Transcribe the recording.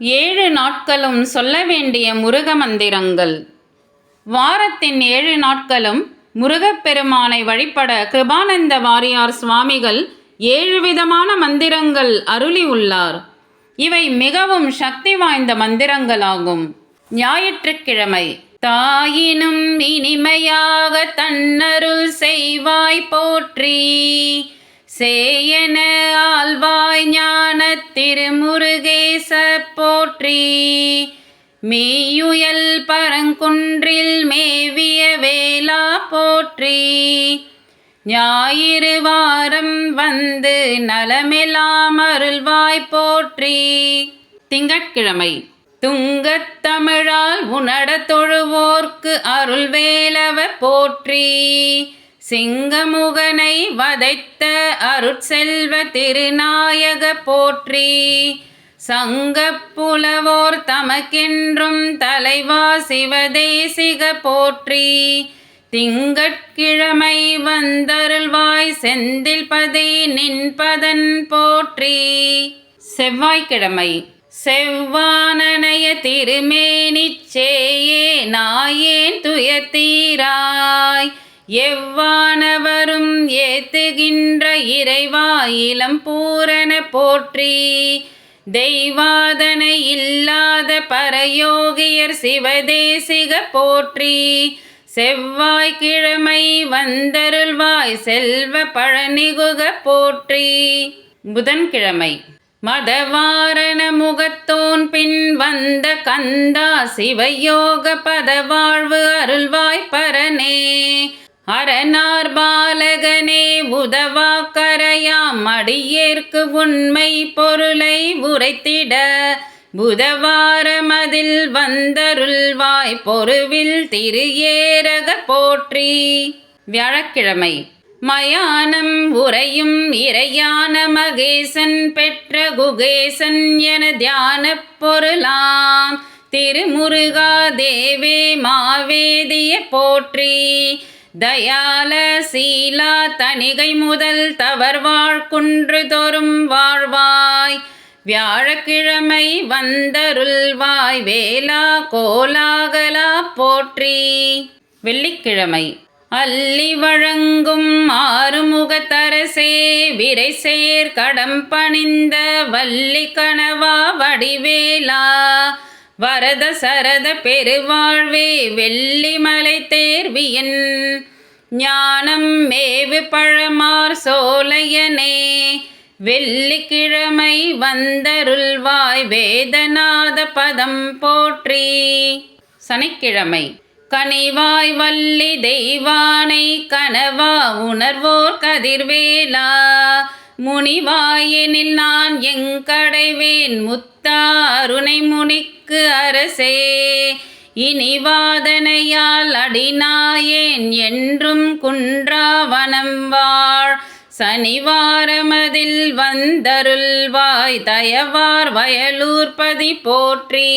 7 நாட்களும் சொல்ல வேண்டிய முருக மந்திரங்கள். வாரத்தின் 7 நாட்களும் முருகப்பெருமானை வழிபட கிருபானந்த வாரியார் சுவாமிகள் 7 விதமான மந்திரங்கள் அருளி உள்ளார். இவை மிகவும் சக்தி வாய்ந்த மந்திரங்களாகும். ஞாயிற்றுக்கிழமை. தாயினும் இனிமையாக தன்னருள் செய்வாய் போற்றி, சேயன ஆழ்வாய் ஞான திருமுருகேச போற்றி, மீயுயல் பரங்குன்றில் மேவிய வேளா போற்றி, ஞாயிறு வாரம் வந்து நலமெல்லாம் அருள்வாய் போற்றி. திங்கட்கிழமை. துங்கத் தமிழால் உணட தொழுவோர்க்கு அருள் வேலவ போற்றி, சிங்கமுகனை வதைத்த அருட்செல்வ திருநாயக போற்றி, சங்கப் புலவோர் தமக்கென்றும் தலைவா சிவதேசிக போற்றி, திங்கட்கிழமை வந்தருள்வாய் செந்தில் பதி நின்பதன் போற்றி. செவ்வாய்க்கிழமை. செவ்வானனைய திருமேனிச் சேயே நாயேன் துயர்த்தீராய், எவ்வானவரும் ஏத்துகின்ற இறைவா இளம் பூரண போற்றி, தெய்வாதனை இல்லாத பரயோகியர் சிவதேசிக போற்றி, செவ்வாய்க்கிழமை வந்தருள்வாய் செல்வ பழனிகுக போற்றி. புதன்கிழமை. மதவாரண முகத்தோன் பின் வந்த கந்தா சிவயோக பதவாழ்வு அருள்வாய் பரனே, அரணார் பாலகனே உதவா கரையாம் அடியேற்கு உண்மை பொருளை உரைத்திட, புதவாரமதில் வந்தருள்வாய் பொருவில் திரு ஏரக போற்றி. வியாழக்கிழமை. மயானம் உரையும் இறையான மகேசன் பெற்ற குகேசன் என தியான பொருளாம் திருமுருகா தேவே மாவேதிய போற்றி, தயால சீலா தணிகை முதல் தவறுவாழ் குன்று தோறும் வாழ்வாய், வியாழக்கிழமை வந்தருள்வாய் வேளா கோலாகலா போற்றி. வெள்ளிக்கிழமை. அல்லி வழங்கும் ஆறுமுகத்தரசே விரைசேர் கடம் பணிந்த வள்ளி கணவா வடிவேலா, வரத சரத பெருவாழ்வே வெள்ளிமலை தேர்வியன், ஞானம் மேவு பழமார் சோலையனே, வெள்ளிக்கிழமை வந்தருள்வாய் வேதநாத பதம் போற்றி. சனிக்கிழமை. கனிவாய் வள்ளி தெய்வானை கனவா உணர்வோர் கதிர்வேலா, முனிவாயெனில் நான் எங்கடைவேன் முத்தா அருணை முனிக்கு அரசே, இனிவாதனையால் அடிநாயேன் என்றும் குன்றாவனம் வாழ், சனிவாரமதில் வந்தருள்வாய் தயவார் வயலூர்பதி போற்றி.